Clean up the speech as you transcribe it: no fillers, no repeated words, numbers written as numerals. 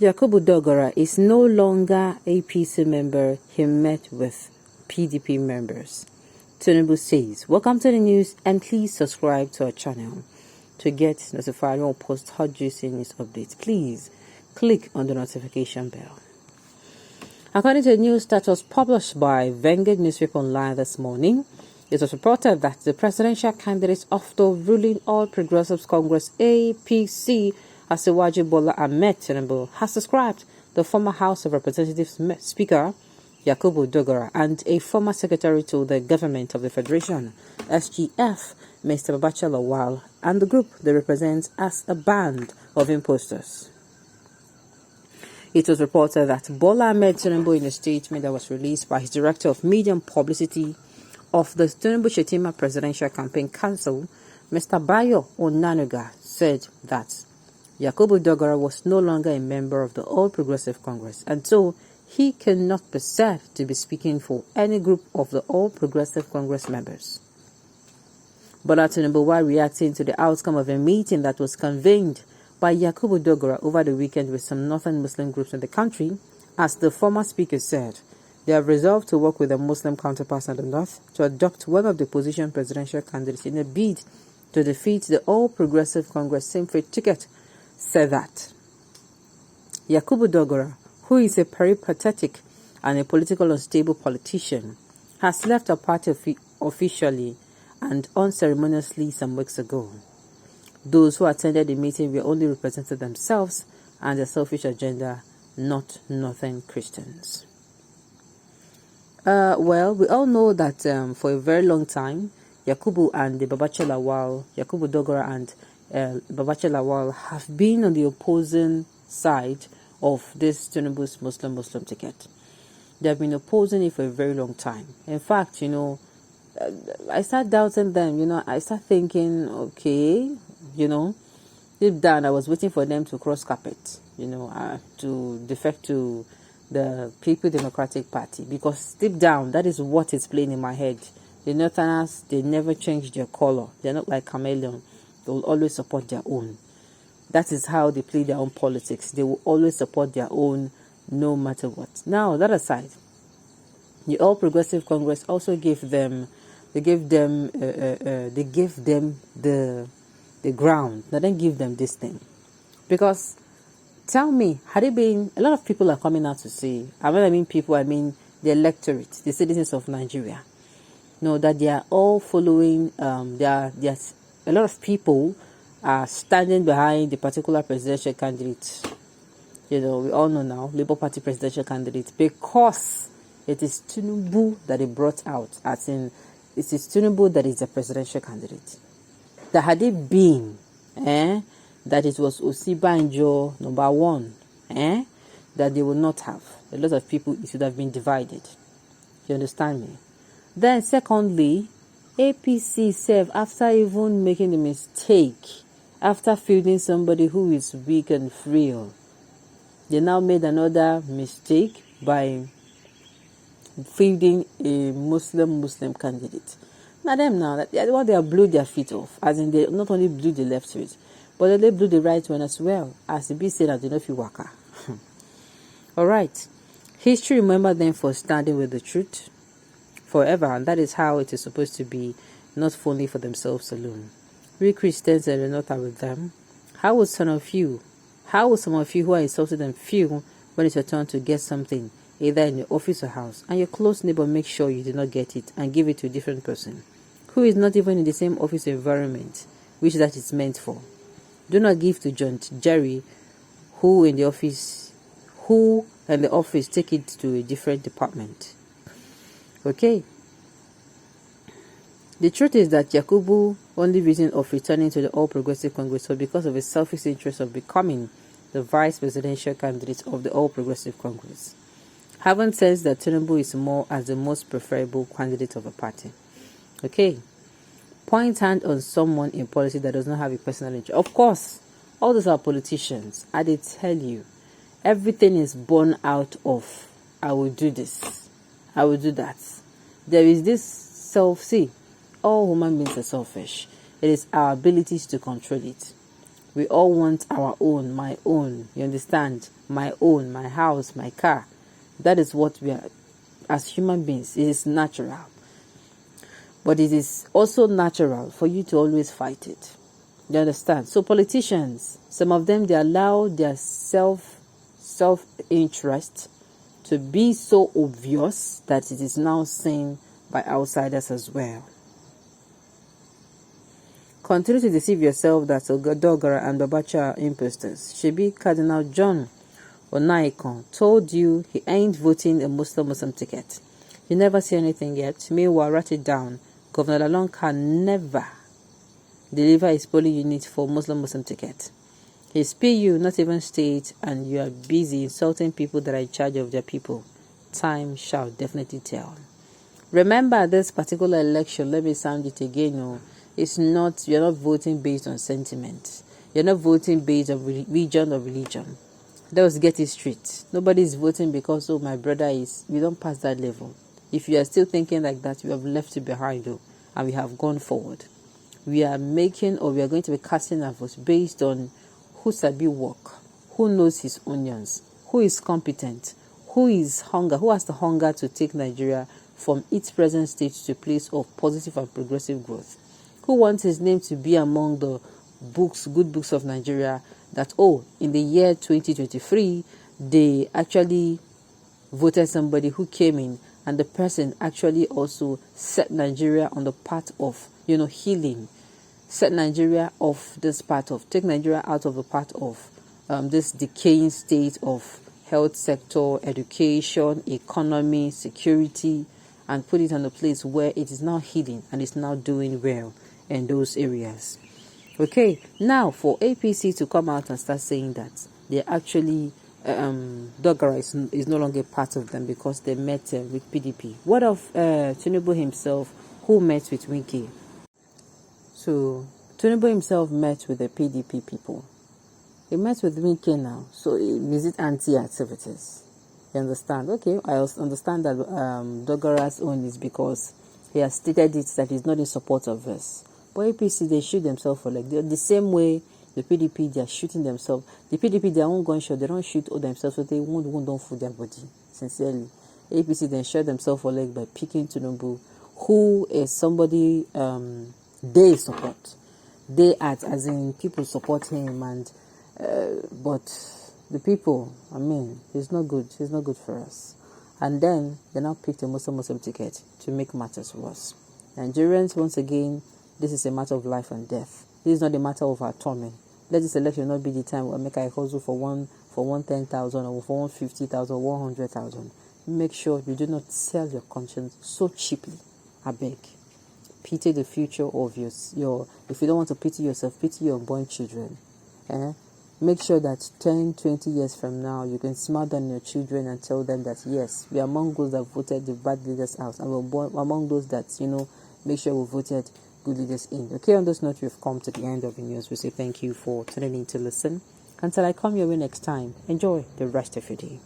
Yakubu Dogara is no longer APC member he met with PDP members. Tinubu says, welcome to the news and please subscribe to our channel to get notified when we post hot juicy news updates. Please click on the notification bell. According to the news that was published by Vanguard newspaper online this morning, it was reported that the presidential candidate of the ruling All Progressives Congress APC, Asiwaju Bola Ahmed Tinubu, has described the former House of Representatives Speaker Yakubu Dogara and a former secretary to the government of the Federation, SGF, Mr. Babacha Lawal, and the group they represent as a band of imposters. It was reported that Bola Ahmed Tinubu, in a statement that was released by his director of media and publicity of the Tinubu Shetima Presidential Campaign Council, Mr. Bayo Onanuga, said that Yakubu Dogara was no longer a member of the All Progressive Congress, and so he cannot be said to be speaking for any group of the All Progressive Congress members. Bola Tinubu, while reacting to the outcome of a meeting that was convened by Yakubu Dogara over the weekend with some northern Muslim groups in the country, as the former speaker said, they have resolved to work with their Muslim counterparts in the north to adopt one of the opposition presidential candidates in a bid to defeat the All Progressive Congress same-faith ticket, said that Yakubu Dogara, who is a peripatetic and a political unstable politician, has left our party officially and unceremoniously some weeks ago. Those who attended the meeting were only represented themselves and their selfish agenda, not northern Christians. Well, we all know that for a very long time, Yakubu and the Babacha Lawal, Yakubu Dogara and Babacha Lawal have been on the opposing side of this Tinubu's Muslim ticket. They have been opposing it for a very long time. In fact, I start doubting them. I start thinking, okay, deep down I was waiting for them to cross carpet, to defect to the People Democratic Party, because deep down that is what is playing in my head. The Northerners, they never change their color. They're not like chameleon. They will always support their own. That is how they play their own politics. They will always support their own no matter what. Now, that aside, the All Progressive Congress also gave them the ground. Now, then give them this thing. Because, tell me, had it been, a lot of people are coming out to say, and when I mean people, I mean the electorate, the citizens of Nigeria, that they are all following, there's a lot of people are standing behind the particular presidential candidate. We all know now, Labour Party presidential candidate, because it is Tinubu that they brought out, as in, it is Tinubu that is the presidential candidate. That had it been, that it was Osibanjo number one, that they would not have. A lot of people, it would have been divided. You understand me? Then secondly, APC serve after even making the mistake, after fielding somebody who is weak and frail, they now made another mistake by fielding a Muslim candidate. Now they have blew their feet off, as in they not only blew the left feet, but they blew the right one as well, as the B said that they know if you waka. Alright. History remember them for standing with the truth forever, and that is how it is supposed to be, not only for themselves alone. We Christians are not with them. How would some of you who are insulted them feel when it's your turn to get something, either in your office or house, and your close neighbor makes sure you did not get it and give it to a different person who is not even in the same office environment which that is meant for? Do not give to John Jerry, who in the office take it to a different department. Okay. The truth is that Yakubu only reason of returning to the All Progressive Congress was because of his selfish interest of becoming the vice presidential candidate of the All Progressive Congress. Having said that Tinubu is more as the most preferable candidate of a party. Okay. Point hand on someone in policy that does not have a personal interest. Of course, all those are politicians. I did tell you, everything is born out of, I will do this, I will do that. There is this self-see. All human beings are selfish. It is our abilities to control it. We all want our own, my own. You understand? My own, my house, my car. That is what we are as human beings. It is natural. But it is also natural for you to always fight it. You understand? So politicians, some of them, they allow their self-interest to be so obvious that it is now seen by outsiders as well. Continue to deceive yourself that Dogara and Babacha are imposters. Shebi Cardinal John Onaikon told you he ain't voting a Muslim ticket. You never see anything yet. Meanwhile, write it down. Governor Lalong can never deliver his polling unit for Muslim ticket. His PU, not even state, and you are busy insulting people that are in charge of their people. Time shall definitely tell. Remember this particular election, let me sound it again. No, it's not, you're not voting based on sentiment. You're not voting based on region or religion. Let's get it straight. Nobody is voting because, oh, my brother is. We don't pass that level. If you are still thinking like that, you have left it behind, though, and we have gone forward. We are making, or we are going to be casting our votes based on who sabi work, who knows his onions, who is competent, who is who has the hunger to take Nigeria from its present state to a place of positive and progressive growth, who wants his name to be among the good books of Nigeria, that, oh, in the year 2023, they actually voted somebody who came in and the person actually also set Nigeria on the path of, healing, set Nigeria off this path of, take Nigeria out of the path of this decaying state of health sector, education, economy, security, and put it on a place where it is now healing and is now doing well in those areas. Okay, now for APC to come out and start saying that they actually Dogara is no longer part of them because they met with PDP. What of Tinubu himself, who met with Winky? So Tinubu himself met with the PDP people. He met with Winky now, so is it anti-activities? You understand? Okay, I understand that Dogara's own is because he has stated it that he's not in support of this. But APC, they shoot themselves for leg. The same way the PDP, they are shooting themselves. The PDP, their own gunshot, they don't shoot all themselves, so they don't fool their body. Sincerely. APC, they shot themselves for leg by picking Tinubu, who is somebody they support. They act as in people support him, and but the people, he's not good. He's not good for us. And then they now picked a Muslim ticket to make matters worse. Nigerians, once again, this is a matter of life and death. This is not a matter of our torment. Let this election not be the time we'll make a hustle for 110,000 or for 150,000 or 100,000. Make sure you do not sell your conscience so cheaply. I beg. Pity the future of your if you don't want to pity yourself, pity your unborn children. Make sure that 10, 20 years from now, you can smile down your children and tell them that, yes, we are among those that voted the bad leaders out, and we're among those that, make sure we voted good leaders in. Okay, on this note, we've come to the end of the news. We say thank you for tuning in to listen. Until I come your way next time, enjoy the rest of your day.